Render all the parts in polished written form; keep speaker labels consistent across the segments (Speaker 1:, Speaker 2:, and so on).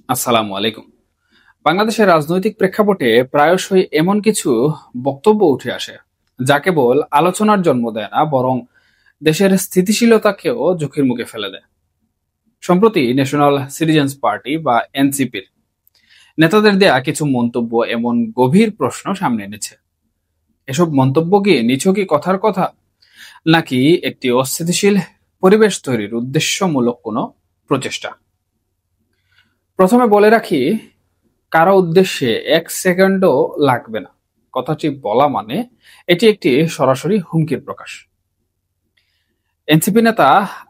Speaker 1: আসসালামু আলাইকুম। বাংলাদেশের রাজনৈতিক প্রেক্ষাপটে প্রায়শই এমন কিছু বক্তব্য উঠে আসে যা কেবল আলোচনার জন্ম দেয় না, বরং দেশের স্থিতিশীলতাকেও ঝুঁকির মুখে ফেলে দেয়। সম্প্রতি ন্যাশনাল সিটিজেন্স পার্টি বা এনসিপির নেতাদের দেয়া কিছু মন্তব্য এমন গভীর প্রশ্ন সামনে এনেছে। এসব মন্তব্য কি নিছকই কথার কথা, নাকি একটি অস্থিতিশীল পরিবেশ তৈরির উদ্দেশ্যমূলক কোনো প্রচেষ্টা? প্রথমে বলে রাখি, কারো উদ্দেশ্যে এক সেকেন্ডও লাগবে না কথাটি বলা মানে এটি একটি সরাসরি হুমকির প্রকাশ। এনসিপি নেতা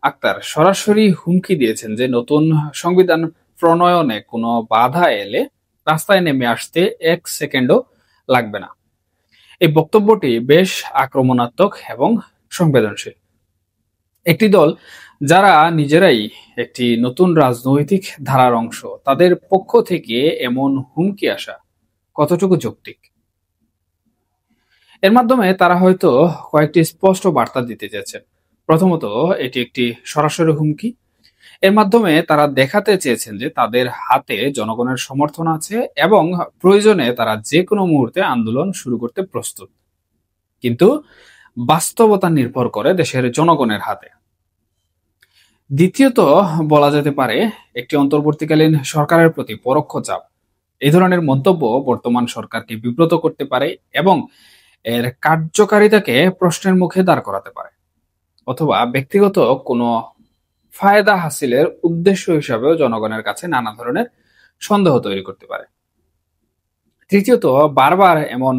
Speaker 1: আক্তার সরাসরি হুমকি দিয়েছেন যে নতুন সংবিধান প্রণয়নে কোনো বাধা এলে রাস্তায় নেমে আসতে এক সেকেন্ডও লাগবে না। এই বক্তব্যটি বেশ আক্রমণাত্মক এবং সংবেদনশীল। একটি দল যারা নিজেরাই একটি নতুন রাজনৈতিক ধারার অংশ, তাদের পক্ষ থেকে এমন হুমকি আসা কতটুকু যৌক্তিক? এর মাধ্যমে তারা হয়তো কয়েকটি স্পষ্ট বার্তা দিতে চেয়েছেন। প্রথমত, এটি একটি সরাসরি হুমকি। এর মাধ্যমে তারা দেখাতে চেয়েছেন যে তাদের হাতে জনগণের সমর্থন আছে এবং প্রয়োজনে তারা যে কোনো মুহূর্তে আন্দোলন শুরু করতে প্রস্তুত। কিন্তু বাস্তবতা নির্ভর করে দেশের জনগণের হাতে। দ্বিতীয়ত, বলা যেতে পারে একটি অন্তর্বর্তীকালীন সরকারের প্রতি পরোক্ষ চাপ। এই ধরনের মন্তব্য বর্তমান সরকারকে বিব্রত করতে পারে এবং এর কার্যকারিতাকে প্রশ্নের মুখে দাঁড় করাতে পারে, অথবা ব্যক্তিগত কোনো ফায়দা হাসিলের উদ্দেশ্য হিসাবেও জনগণের কাছে নানা ধরনের সন্দেহ তৈরি করতে পারে। তৃতীয়ত, বারবার এমন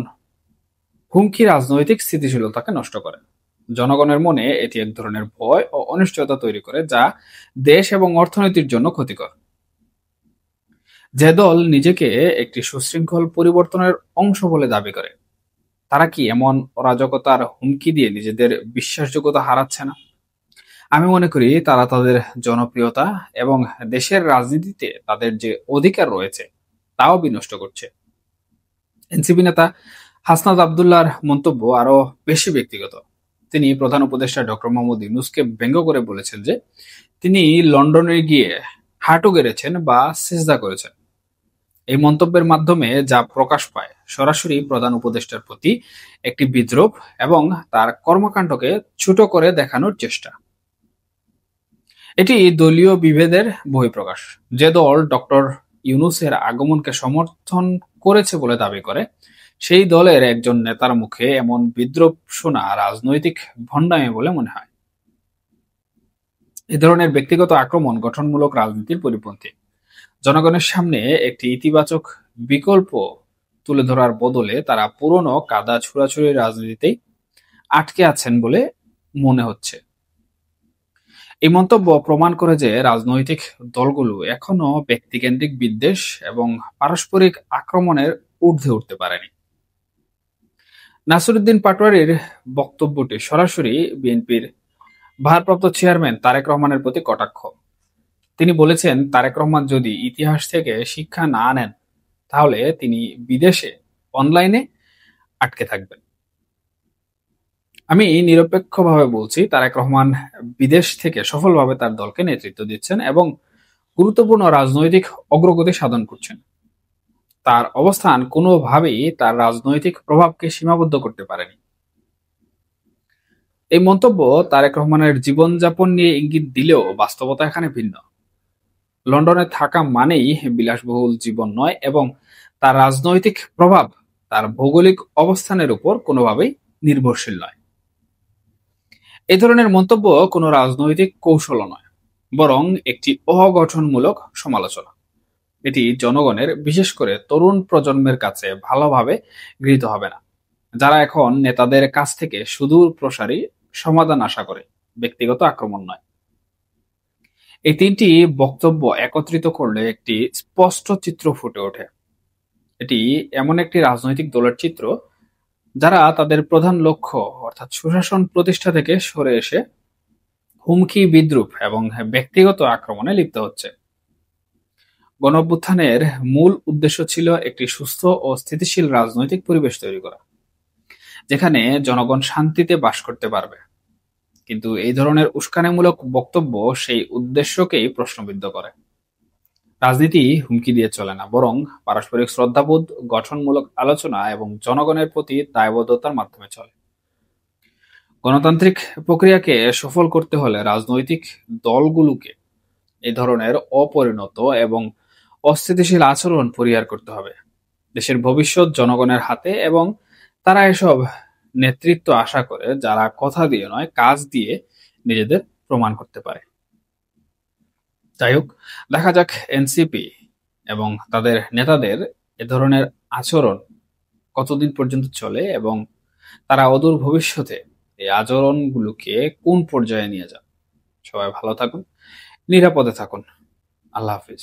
Speaker 1: হুমকি রাজনৈতিক স্থিতিশীলতাকে নষ্ট করে। জনগণের মনে এটি এক ধরনের ভয় ও অনিশ্চয়তা তৈরি করে, যা দেশ এবং অর্থনীতির জন্য ক্ষতিকর। যে দল নিজেকে একটি সুশৃঙ্খল পরিবর্তনের অংশ বলে দাবি করে, তারা কি এমন অরাজকতার হুমকি দিয়ে নিজেদের বিশ্বাসযোগ্যতা হারাচ্ছে না? আমি মনে করি তারা তাদের জনপ্রিয়তা এবং দেশের রাজনীতিতে তাদের যে অধিকার রয়েছে তাও বিনষ্ট করছে। এনসিপি নেতা হাসনাত আবদুল্লাহর মন্তব্য আরো বেশি ব্যক্তিগত। তিনি প্রধান উপদেষ্টা ডক্টর মোহাম্মদ ইউনূসকে ব্যঙ্গ করে বলেছেন যে তিনি লন্ডনে গিয়ে হাঁটু গেড়েছেন বা সিজদা করেছেন। এই মন্তব্যের মাধ্যমে যা প্রকাশ পায় সরাসরি প্রধান উপদেষ্টার প্রতি একটি বিদ্রূপ এবং তার কর্মকাণ্ডকে ছোট করে দেখানোর চেষ্টা। এটি দলীয় বিভেদের বহিঃপ্রকাশ। যে দল ডক্টর ইউনূসের আগমনকে সমর্থন করেছে বলে দাবি করে, সেই দলের একজন নেতার মুখে এমন বিদ্রূপ শোনা রাজনৈতিক ভণ্ডামি বলে মনে হয়। এ ধরনের ব্যক্তিগত আক্রমণ গঠনমূলক রাজনীতির পরিপন্থী। জনগণের সামনে একটি ইতিবাচক বিকল্প তুলে ধরার বদলে তারা পুরনো কাদা ছুড়াছুড়ি রাজনীতিতেই আটকে আছেন বলে মনে হচ্ছে। এই মন্তব্য প্রমাণ করে যে রাজনৈতিক দলগুলো এখনো ব্যক্তিকেন্দ্রিক বিদ্বেষ এবং পারস্পরিক আক্রমণের ঊর্ধ্বে উঠতে পারেনি। নাসিরুদ্দিন পাটোয়ারীর বক্তব্যটি সরাসরি বিএনপির ভারপ্রাপ্ত চেয়ারম্যান তারেক রহমানের প্রতি কটাক্ষ। তিনি বলেছেন, তারেক রহমান যদি ইতিহাস থেকে শিক্ষা না নেন তাহলে তিনি বিদেশে অনলাইনে আটকে থাকবেন। আমি নিরপেক্ষভাবে বলছি, তারেক রহমান বিদেশ থেকে সফলভাবে তার দলকে নেতৃত্ব দিচ্ছেন এবং গুরুত্বপূর্ণ রাজনৈতিক অগ্রগতি সাধন করছেন। তার অবস্থান কোনোভাবেই তার রাজনৈতিক প্রভাবকে সীমাবদ্ধ করতে পারেনি। এই মন্তব্য তারেক রহমানের জীবনযাপন নিয়ে ইঙ্গিত দিলেও বাস্তবতা এখানে ভিন্ন। লন্ডনে থাকা মানেই বিলাসবহুল জীবন নয় এবং তার রাজনৈতিক প্রভাব তার ভৌগোলিক অবস্থানের উপর কোনোভাবেই নির্ভরশীল নয়। এই ধরনের মন্তব্য কোনো রাজনৈতিক কৌশল নয়, বরং একটি অগঠনমূলক সমালোচনা। এটি জনগণের, বিশেষ করে তরুণ প্রজন্মের কাছে ভালোভাবে গৃহীত হবে না, যারা এখন নেতাদের কাছ থেকে সুদূর প্রসারী সমাধান আশা করে, ব্যক্তিগত আক্রমণ নয়। এই তিনটি বক্তব্য একত্রিত করলে একটি স্পষ্ট চিত্র ফুটে ওঠে। এটি এমন একটি রাজনৈতিক দলের চিত্র যারা তাদের প্রধান লক্ষ্য অর্থাৎ সুশাসন প্রতিষ্ঠা থেকে সরে এসে হুমকি, বিদ্রূপ এবং ব্যক্তিগত আক্রমণে লিপ্ত হচ্ছে। গণঅভ্যুত্থানের মূল উদ্দেশ্য ছিল একটি সুস্থ ও স্থিতিশীল রাজনৈতিক পরিবেশ তৈরি করা, যেখানে জনগণ শান্তিতে বাস করতে পারবে। কিন্তু এই ধরনের উস্কানিমূলক বক্তব্য সেই উদ্দেশ্যকেই প্রশ্নবিদ্ধ করে। রাজনীতি হুমকি দিয়ে চলে না, বরং পারস্পরিক শ্রদ্ধাবোধ, গঠনমূলক আলোচনা এবং জনগণের প্রতি দায়বদ্ধতার মাধ্যমে চলে। গণতান্ত্রিক প্রক্রিয়াকে সফল করতে হলে রাজনৈতিক দলগুলোকে এই ধরনের অপরিণত এবং অস্থিতিশীল আচরণ পরিহার করতে হবে। দেশের ভবিষ্যৎ জনগণের হাতে, এবং তারা এসব নেতৃত্ব আশা করে যারা কথা দিয়ে নয়, কাজ দিয়ে নিজেদের প্রমাণ করতে পারে। যাই হোক, দেখা যাক এনসিপি এবং তাদের নেতাদের এ ধরনের আচরণ কতদিন পর্যন্ত চলে, এবং তারা অদূর ভবিষ্যতে এই আচরণগুলোকে কোন পর্যায়ে নিয়ে যান। সবাই ভালো থাকুন, নিরাপদে থাকুন। আল্লাহ হাফিজ।